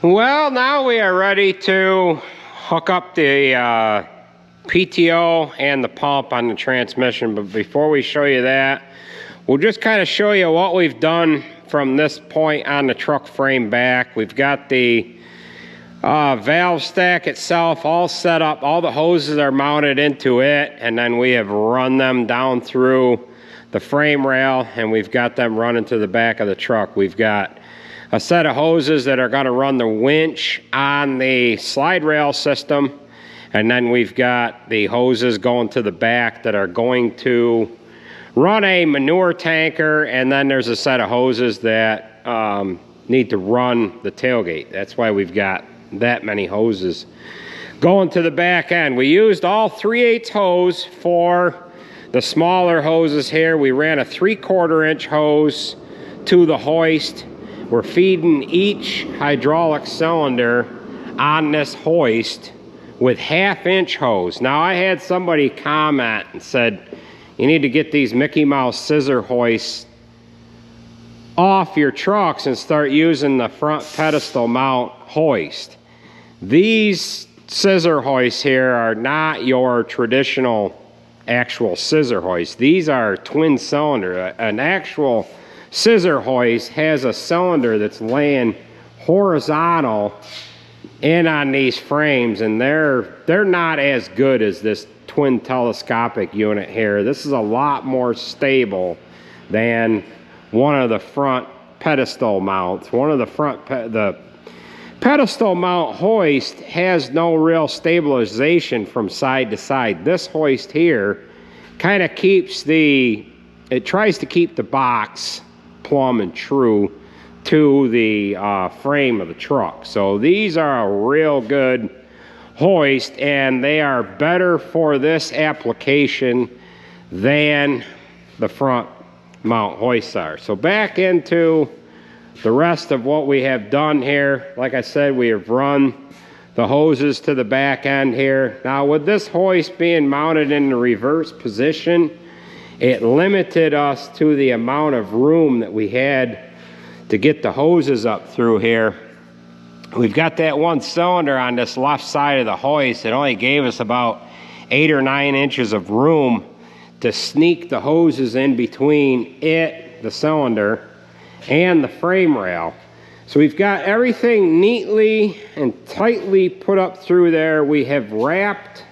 Well, now we are ready to hook up the PTO and the pump on the transmission, but before we show you that, we'll just kind of show you what we've done from this point on the truck frame back. We've got the valve stack itself all set up. All the hoses are mounted into it, and then we have run them down through the frame rail, and we've got them running to the back of the truck. We've got a set of hoses that are going to run the winch on the slide rail system, and then we've got the hoses going to the back that are going to run a manure tanker, and then there's a set of hoses that need to run the tailgate. That's why we've got that many hoses going to the back end. We used all 3/8 hose for the smaller hoses here. We ran a 3/4 inch hose to the hoist. We're feeding each hydraulic cylinder on this hoist with 1/2 inch hose. Now, I had somebody comment and said, you need to get these Mickey Mouse scissor hoists off your trucks and start using the front pedestal mount hoist. These scissor hoists here are not your traditional actual scissor hoists. These are twin cylinder. An actual scissor hoist has a cylinder that's laying horizontal in on these frames, and they're not as good as this twin telescopic unit here. This is a lot more stable than one of the front pedestal mounts. One of the the pedestal mount hoist has no real stabilization from side to side. This hoist here kind of keeps it tries to keep the box plumb and true to the frame of the truck. So these are a real good hoist, and they are better for this application than the front mount hoists are. So back into the rest of what we have done here. Like I said, we have run the hoses to the back end here. Now, with this hoist being mounted in the reverse position, it limited us to the amount of room that we had to get the hoses up through here. We've got that one cylinder on this left side of the hoist. It only gave us about 8 or 9 inches of room to sneak the hoses in between it, the cylinder, and the frame rail. So we've got everything neatly and tightly put up through there. We have wrapped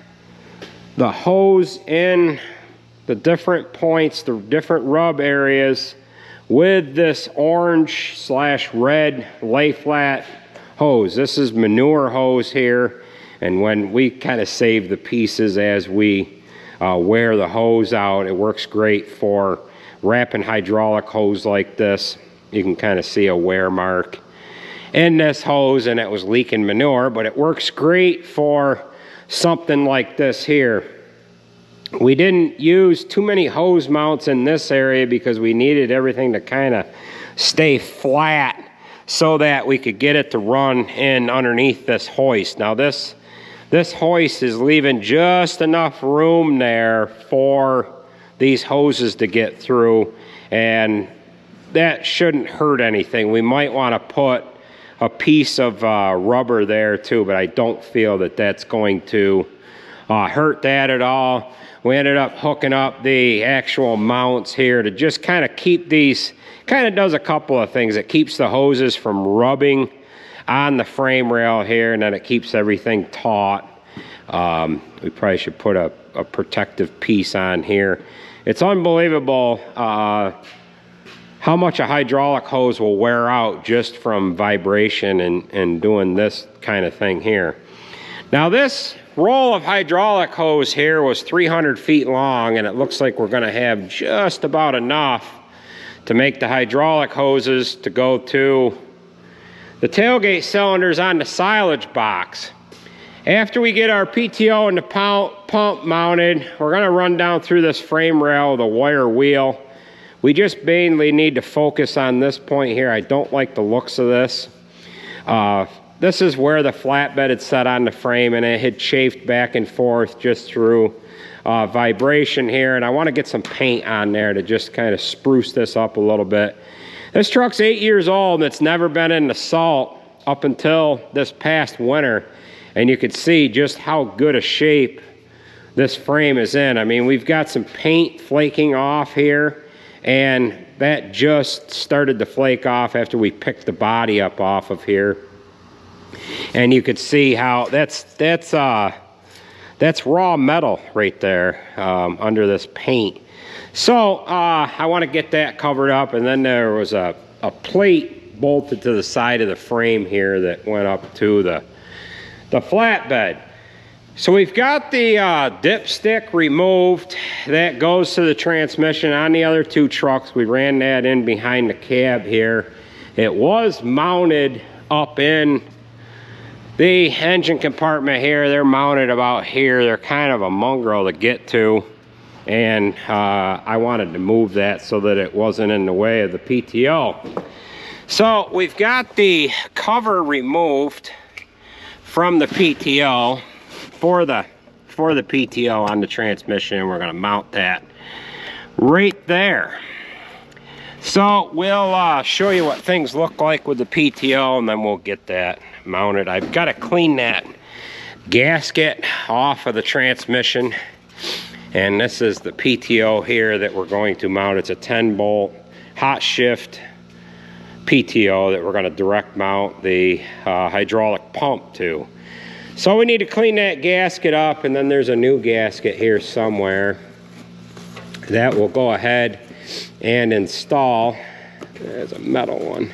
the hose in the different points, the different rub areas, with this orange/red lay flat hose. This is manure hose here, and when we kind of save the pieces as we wear the hose out, it works great for wrapping hydraulic hose like this. You can kind of see a wear mark in this hose, and it was leaking manure, but it works great for something like this here. We didn't use too many hose mounts in this area because we needed everything to kind of stay flat so that we could get it to run in underneath this hoist. Now this hoist is leaving just enough room there for these hoses to get through, and that shouldn't hurt anything. We might want to put a piece of rubber there too, but I don't feel that that's going to hurt that at all. We ended up hooking up the actual mounts here to just kind of keep these, kind of does a couple of things. It keeps the hoses from rubbing on the frame rail here, and then it keeps everything taut. We probably should put a protective piece on here. It's unbelievable how much a hydraulic hose will wear out just from vibration and doing this kind of thing here. Now, this roll of hydraulic hose here was 300 feet long, and it looks like we're going to have just about enough to make the hydraulic hoses to go to the tailgate cylinders on the silage box. After we get our PTO and the pump mounted, we're going to run down through this frame rail with a wire wheel. We just mainly need to focus on this point here. I don't like the looks of this. This is where the flatbed had set on the frame, and it had chafed back and forth just through vibration here, and I want to get some paint on there to just kind of spruce this up a little bit. This truck's 8 years old, and it's never been in the salt up until this past winter, and you could see just how good a shape this frame is in. I mean, we've got some paint flaking off here, and that just started to flake off after we picked the body up off of here. And you could see how that's raw metal right there under this paint. So I want to get that covered up, and then there was a plate bolted to the side of the frame here that went up to the flatbed. So we've got the dipstick removed. That goes to the transmission. On the other two trucks, we ran that in behind the cab here. It was mounted up in the engine compartment here. They're mounted about here. They're kind of a mongrel to get to, and I wanted to move that so that it wasn't in the way of the PTO. So we've got the cover removed from the PTO for the PTO on the transmission, and we're going to mount that right there. So we'll show you what things look like with the PTO, and then we'll get that mounted. I've got to clean that gasket off of the transmission, and this is the PTO here that we're going to mount. It's a 10-bolt hot shift PTO that we're going to direct mount the hydraulic pump to. So we need to clean that gasket up, and then there's a new gasket here somewhere that we'll go ahead and install. There's a metal one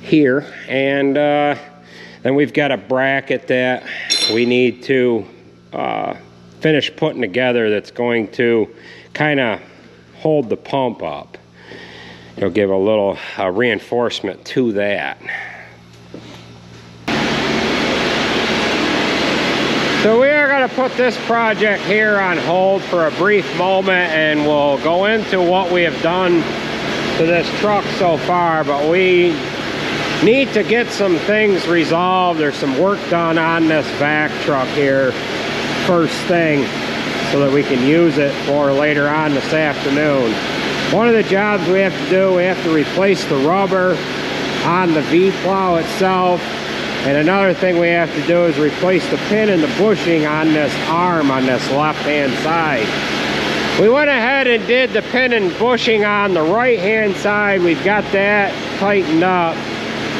here, and then we've got a bracket that we need to finish putting together that's going to kind of hold the pump up. It'll give a little reinforcement to that. So we are going to put this project here on hold for a brief moment, and we'll go into what we have done to this truck so far, but we need to get some things resolved. There's some work done on this vac truck here first thing so that we can use it for later on this afternoon. One of the jobs we have to do, we have to replace the rubber on the V-plow itself. And another thing we have to do is replace the pin and the bushing on this arm on this left-hand side. We went ahead and did the pin and bushing on the right-hand side. We've got that tightened up,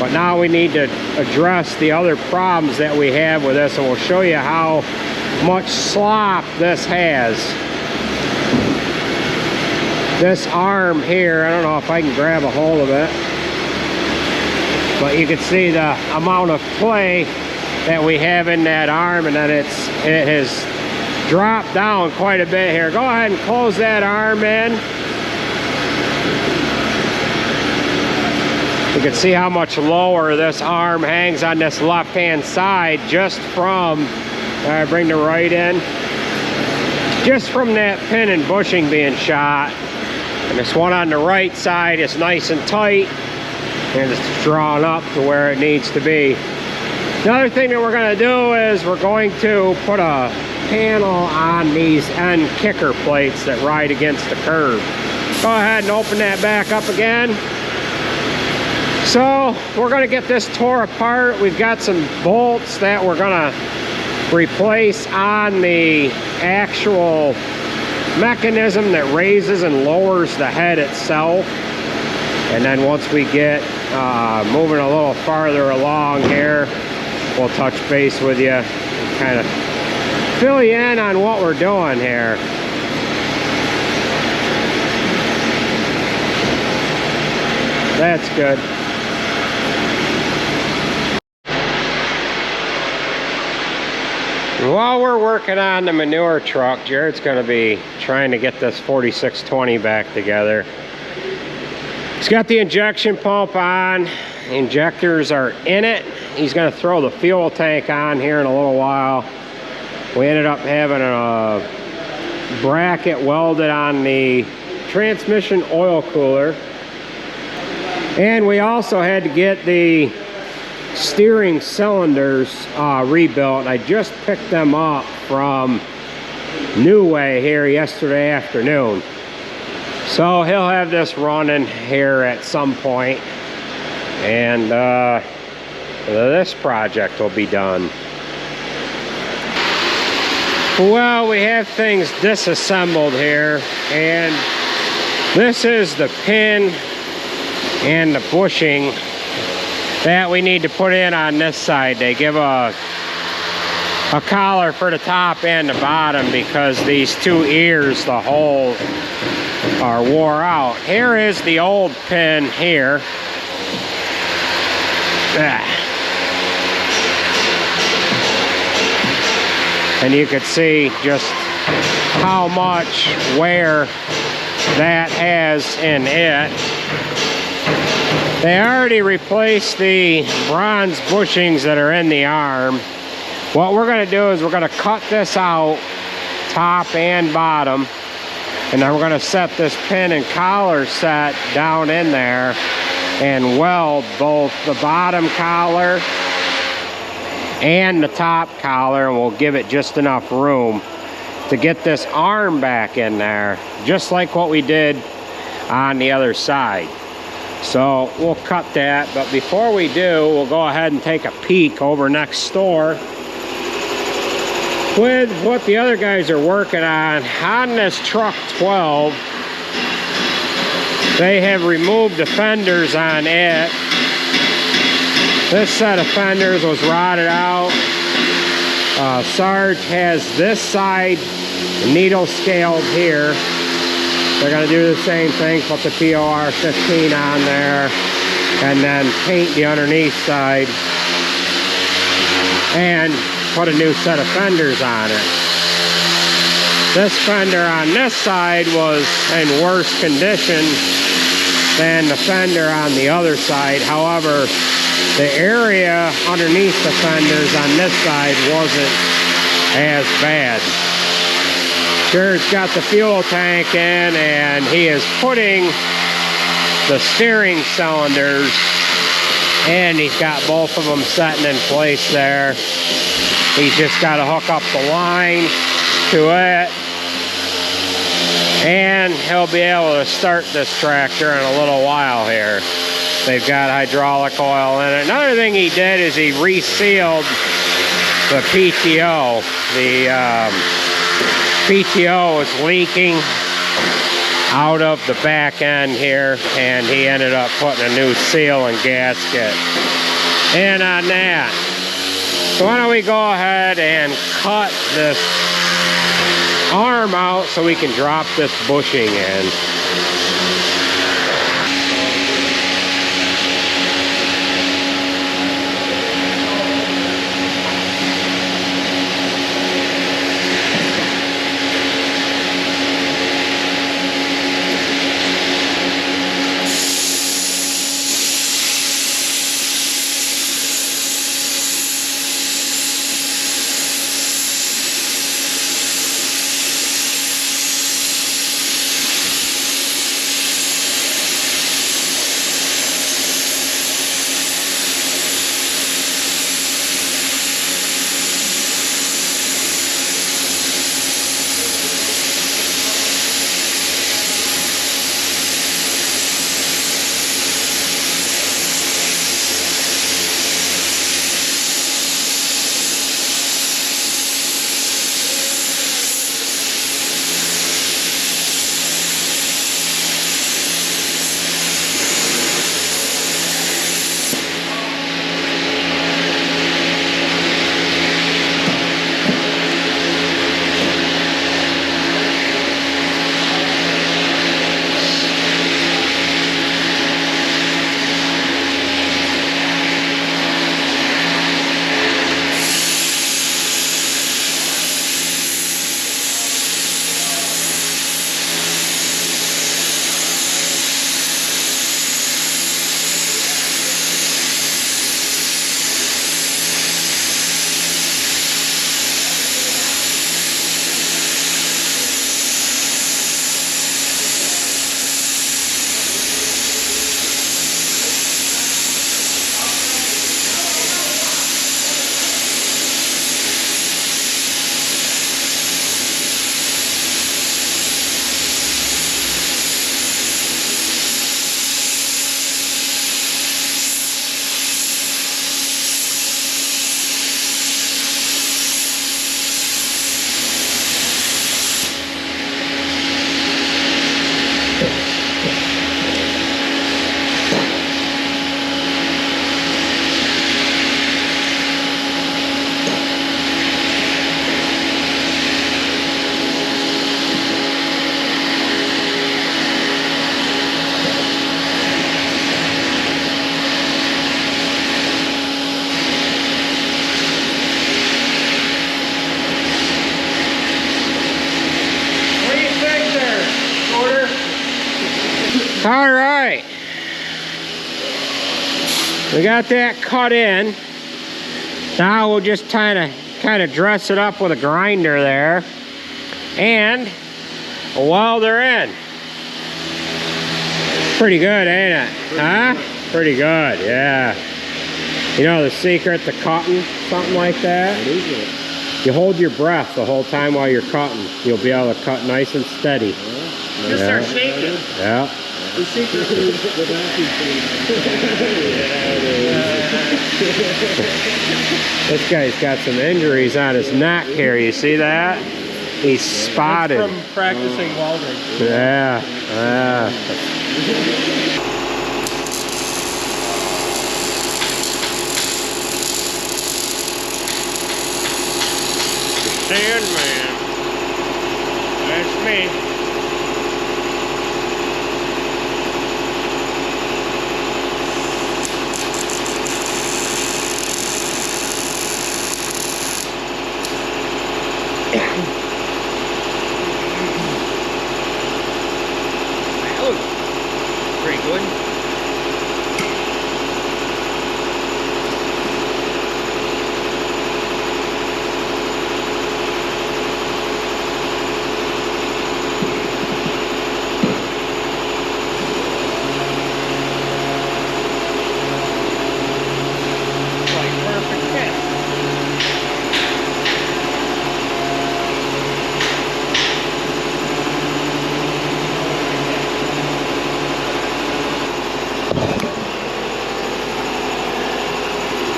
but now we need to address the other problems that we have with this, and we'll show you how much slop this has. This arm here, I don't know if I can grab a hold of it, but you can see the amount of play that we have in that arm, and then it has dropped down quite a bit here. Go ahead and close that arm in. You can see how much lower this arm hangs on this left-hand side just from, bring the right in, just from that pin and bushing being shot. And this one on the right side is nice and tight, and it's drawn up to where it needs to be. Another thing that we're going to do is we're going to put a panel on these end kicker plates that ride against the curb. Go ahead and open that back up again. So we're going to get this tore apart. We've got some bolts that we're going to replace on the actual mechanism that raises and lowers the head itself. And then once we get moving a little farther along here, we'll touch base with you and kind of fill you in on what we're doing here. That's good. While we're working on the manure truck, Jared's going to be trying to get this 4620 back together. He's got the injection pump on. The injectors are in it. He's going to throw the fuel tank on here in a little while. We ended up having a bracket welded on the transmission oil cooler. And we also had to get the steering cylinders rebuilt. I just picked them up from New Way here yesterday afternoon. So he'll have this running here at some point. And this project will be done. Well, we have things disassembled here, and this is the pin and the bushing that we need to put in on this side. They give a collar for the top and the bottom because these two ears, the hole, are wore out. Here is the old pin here. And you can see just how much wear that has in it. They already replaced the bronze bushings that are in the arm. What we're going to do is we're going to cut this out, top and bottom, and then we're going to set this pin and collar set down in there and weld both the bottom collar and the top collar, and we'll give it just enough room to get this arm back in there, just like what we did on the other side. So we'll cut that, but before we do, we'll go ahead and take a peek over next door with what the other guys are working on. On this truck 12, they have removed the fenders on it. This set of fenders was rotted out. Sarge has this side needle scaled here. They're going to do the same thing, put the POR 15 on there, and then paint the underneath side and put a new set of fenders on it. This fender on this side was in worse condition than the fender on the other side. However, the area underneath the fenders on this side wasn't as bad. Jered's got the fuel tank in, and he is putting the steering cylinders in. He's got both of them setting in place there. He's just got to hook up the line to it, and he'll be able to start this tractor in a little while here. They've got hydraulic oil in it. Another thing he did is he resealed the PTO. The PTO was leaking out of the back end here, and he ended up putting a new seal and gasket in on that. So why don't we go ahead and cut this arm out so we can drop this bushing in. We got that cut in. Now we'll just kind of dress it up with a grinder there. And weld her in. Pretty good, ain't it? Huh? Pretty good, yeah. You know the secret to cutting something like that? What is it? You hold your breath the whole time while you're cutting. You'll be able to cut nice and steady. Just start shaking. Yeah. The secret is the vacuum This guy's got some injuries on his neck here. You see that? He's spotted. That's from practicing welding. Yeah. Sandman. That's me. Pretty good.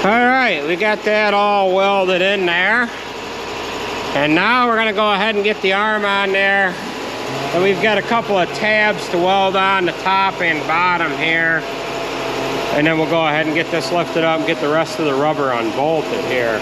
Alright, we got that all welded in there. And now we're going to go ahead and get the arm on there. And we've got a couple of tabs to weld on the top and bottom here. And then we'll go ahead and get this lifted up and get the rest of the rubber unbolted here.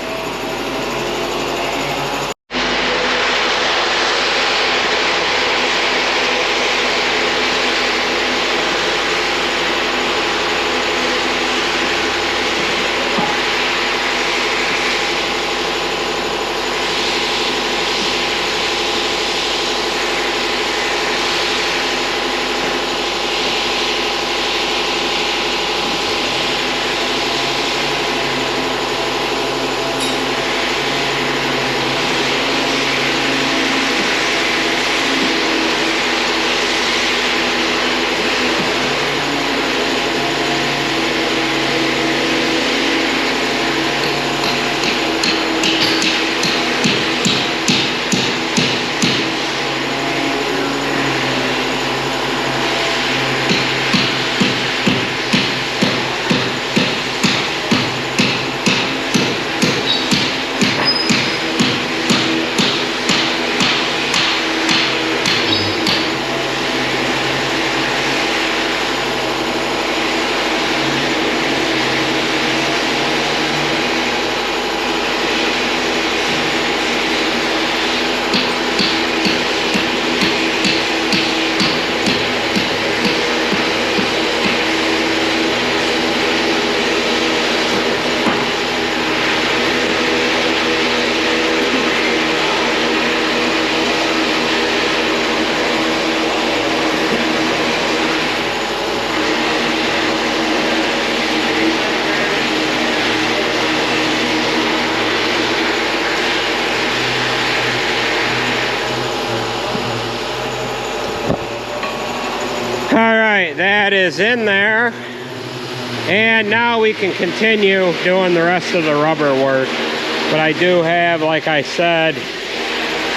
Alright, that is in there. And now we can continue doing the rest of the rubber work. But I do have, like I said,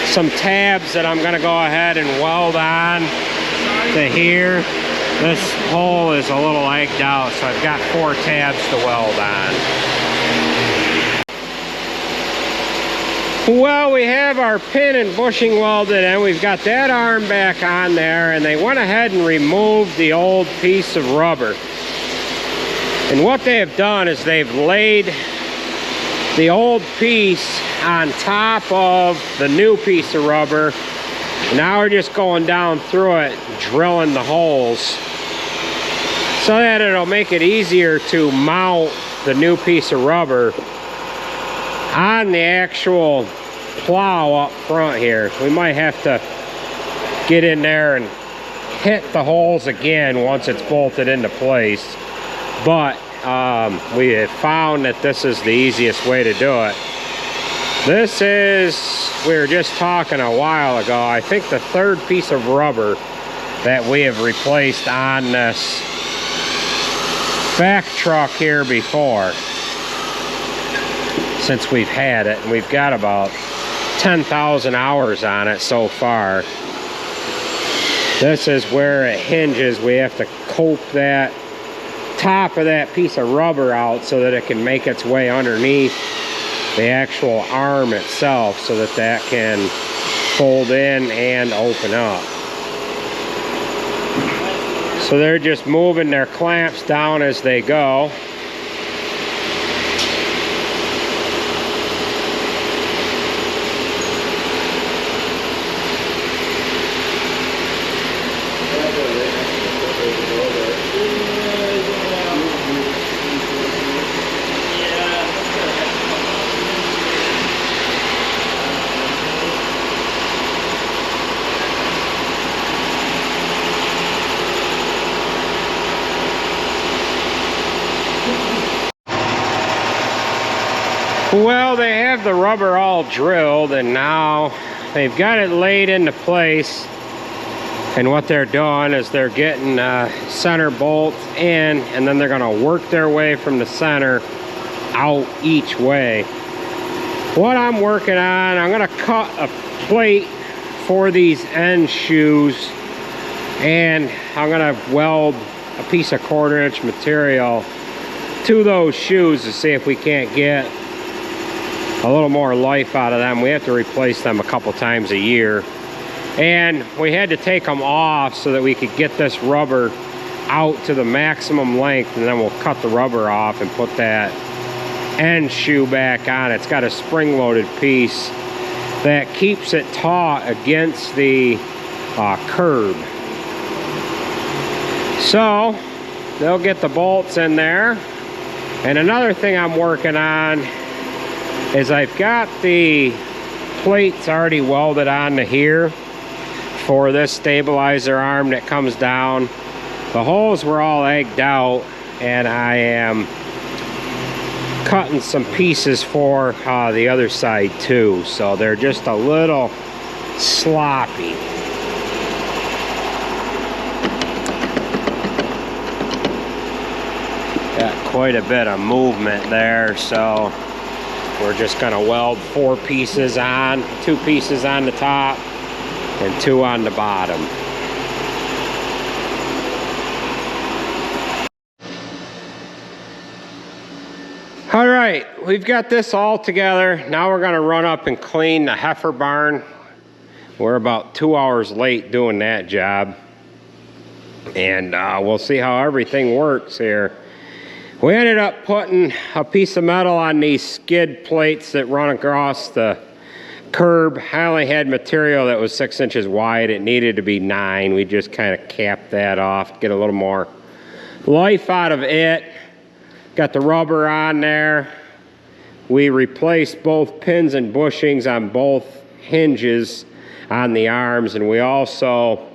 some tabs that I'm going to go ahead and weld on to here. This hole is a little egged out, so I've got 4 tabs to weld on. Well, we have our pin and bushing welded and we've got that arm back on there, and they went ahead and removed the old piece of rubber. And what they have done is they've laid the old piece on top of the new piece of rubber. And now we're just going down through it, drilling the holes, so that it'll make it easier to mount the new piece of rubber on the actual plow up front here. We might have to get in there and hit the holes again once it's bolted into place, but we have found that this is the easiest way to do it. This is, we were just talking a while ago, I think the third piece of rubber that we have replaced on this vac truck here before, since we've had it. And we've got about 10,000 hours on it so far. This is where it hinges. We have to cope that top of that piece of rubber out so that it can make its way underneath the actual arm itself, so that that can fold in and open up. So they're just moving their clamps down as they go. Well, they have the rubber all drilled, and now they've got it laid into place. And what they're doing is they're getting center bolts in, and then they're going to work their way from the center out each way. What I'm working on, I'm going to cut a plate for these end shoes, and I'm going to weld a piece of 1/4 inch material to those shoes to see if we can't get a little more life out of them. We have to replace them a couple times a year, and we had to take them off so that we could get this rubber out to the maximum length, and then we'll cut the rubber off and put that end shoe back on. It's got a spring-loaded piece that keeps it taut against the curb. So they'll get the bolts in there. And another thing I'm working on is I've got the plates already welded onto here for this stabilizer arm that comes down. The holes were all egged out, and I am cutting some pieces for the other side too, so they're just a little sloppy. Got quite a bit of movement there, so we're just going to weld 4 pieces on, 2 pieces on the top and 2 on the bottom. All right, we've got this all together. Now we're going to run up and clean the heifer barn. We're about 2 hours late doing that job, and we'll see how everything works here. We ended up putting a piece of metal on these skid plates that run across the curb. I only had material that was 6 inches wide. It needed to be 9. We just kind of capped that off, get a little more life out of it. Got the rubber on there. We replaced both pins and bushings on both hinges on the arms, and we also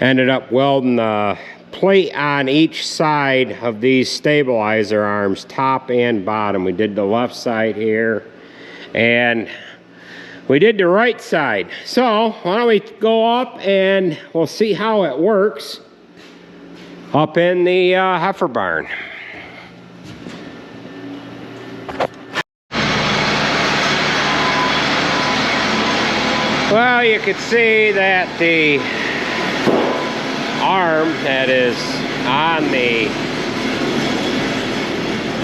ended up welding the plate on each side of these stabilizer arms, top and bottom. We did the left side here, and we did the right side. So why don't we go up and we'll see how it works up in the heifer barn. Well, you can see that the arm that is on the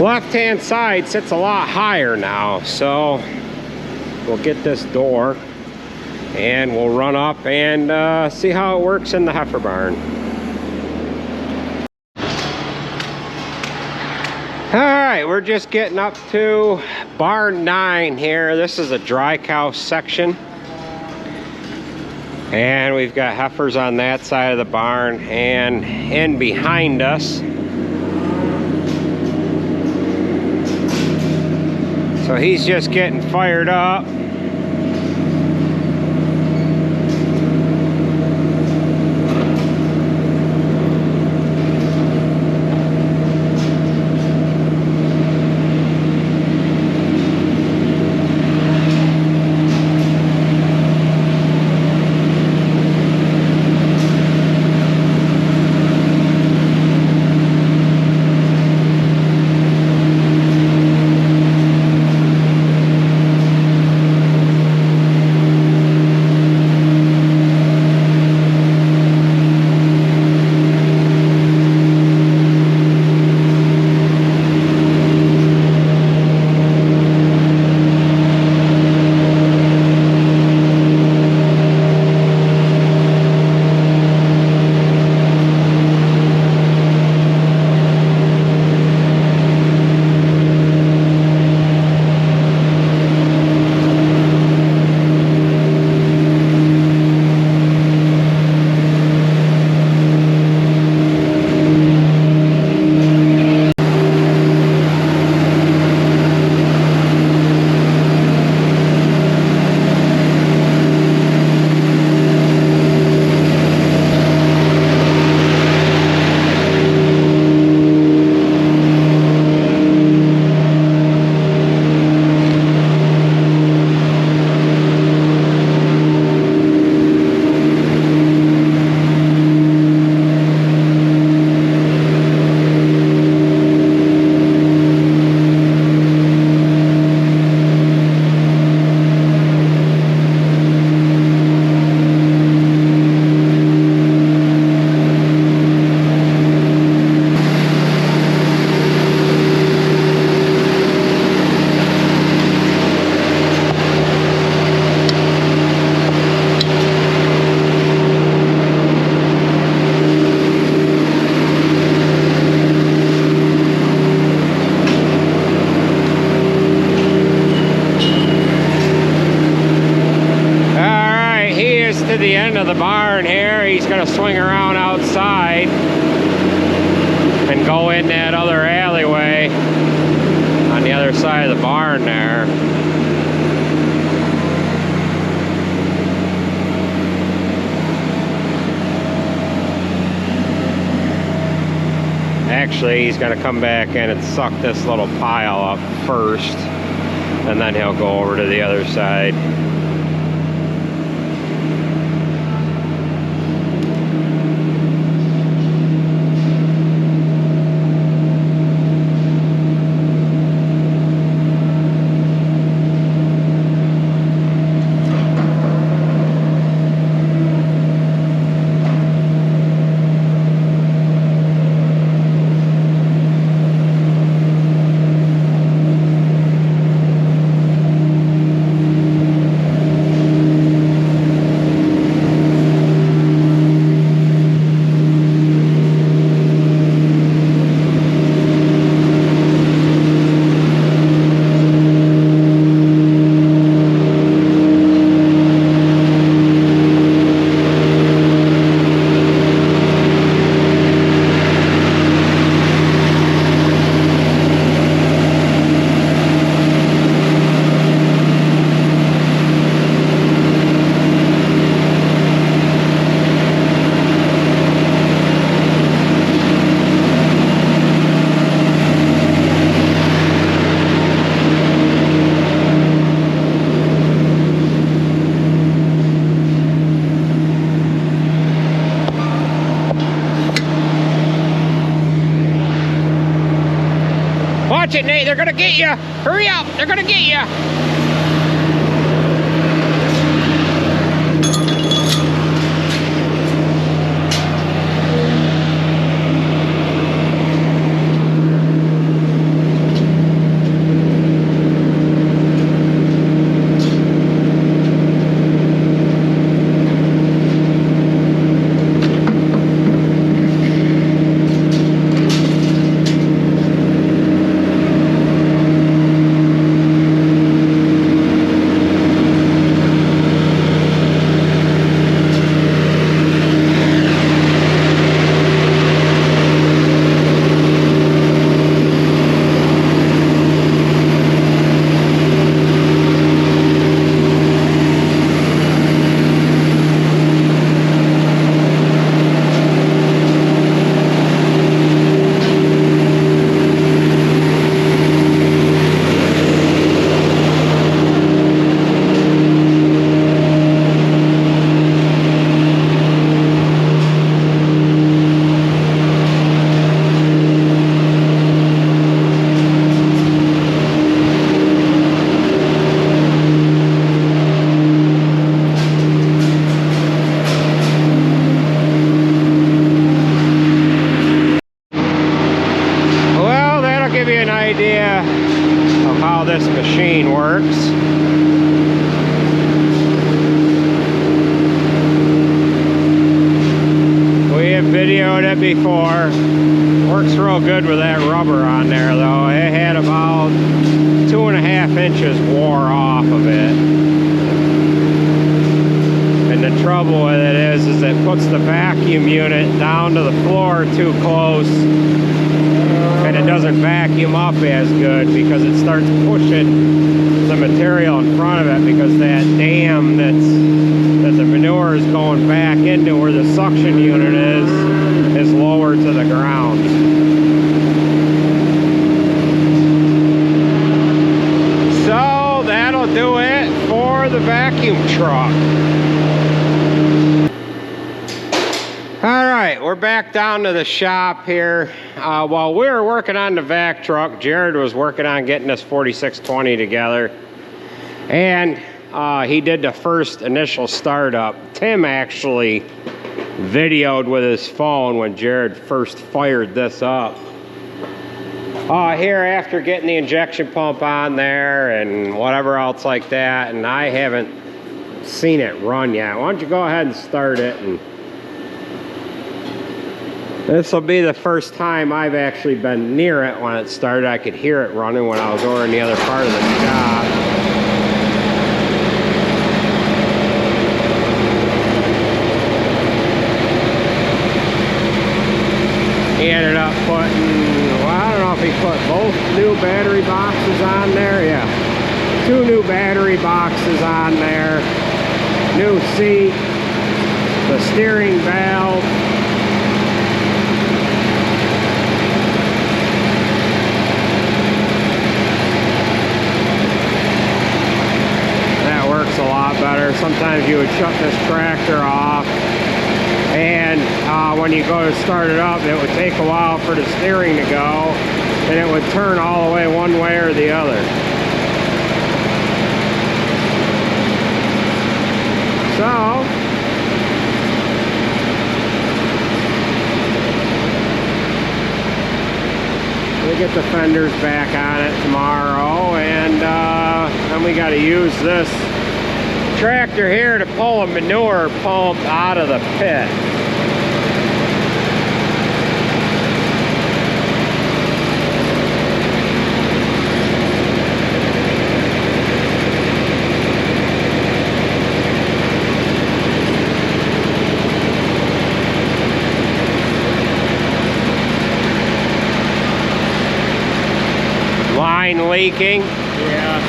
left-hand side sits a lot higher now. So we'll get this door and we'll run up and see how it works in the heifer barn. All right, we're just getting up to barn 9 here. This is a dry cow section. And we've got heifers on that side of the barn and in behind us. So he's just getting fired up. into the barn here. He's gonna swing around outside and go in that other alleyway on the other side of the barn there. Actually, he's gonna come back in and suck this little pile up first, and then he'll go over to the other side. Watch it, Nate, they're gonna get you. Hurry up, they're gonna get you. Idea of how this machine works. We have videoed it before. Works real good with that rubber on there though. It had about 2.5 inches wore off of it. And the trouble with it is it puts the vacuum unit down to the floor too close. And it doesn't vacuum up as good because it starts pushing the material in front of it, because that dam that the manure is going back into where the suction unit is lower to the ground. So that'll do it for the vacuum truck. Alright, we're back down to the shop here. While we were working on the vac truck, Jered was working on getting this 4620 together. And he did the first initial startup. Tim actually videoed with his phone when Jered first fired this up. Here, after getting the injection pump on there and whatever else like that, and I haven't seen it run yet. Why don't you go ahead and start it, and this will be the first time I've actually been near it when it started. I could hear it running when I was over in the other part of the shop. He ended up putting, well, I don't know if he put both new battery boxes on there. Yeah, 2 new battery boxes on there. New seat, the steering valve. That works a lot better. Sometimes you would shut this tractor off, and when you go to start it up, it would take a while for the steering to go, and it would turn all the way one way or the other. So, we get the fenders back on it tomorrow, and then we got to use this tractor here to pull a manure pump out of the pit. Line leaking. Yeah.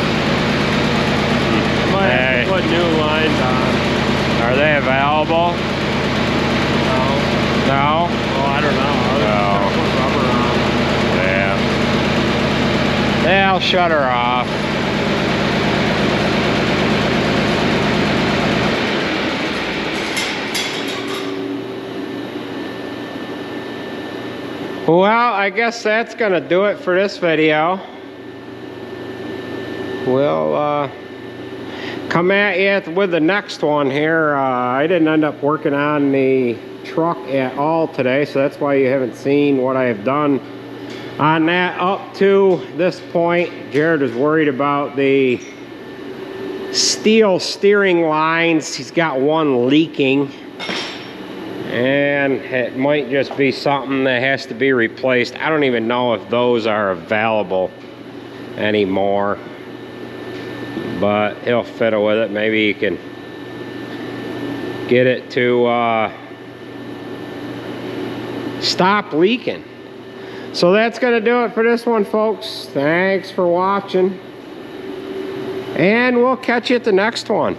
Might have to put new lines on. Are they available? No. No? Oh, I don't know. I'll put rubber on. Yeah. Yeah, I'll shut her off. Well, I guess that's gonna do it for this video. We'll come at you with the next one here. I didn't end up working on the truck at all today, so that's why you haven't seen what I have done on that up to this point. Jered is worried about the steel steering lines. He's got one leaking, and it might just be something that has to be replaced. I don't even know if those are available anymore, but he'll fiddle with it. Maybe he can get it to stop leaking. So that's gonna do it for this one, folks. Thanks for watching, and we'll catch you at the next one.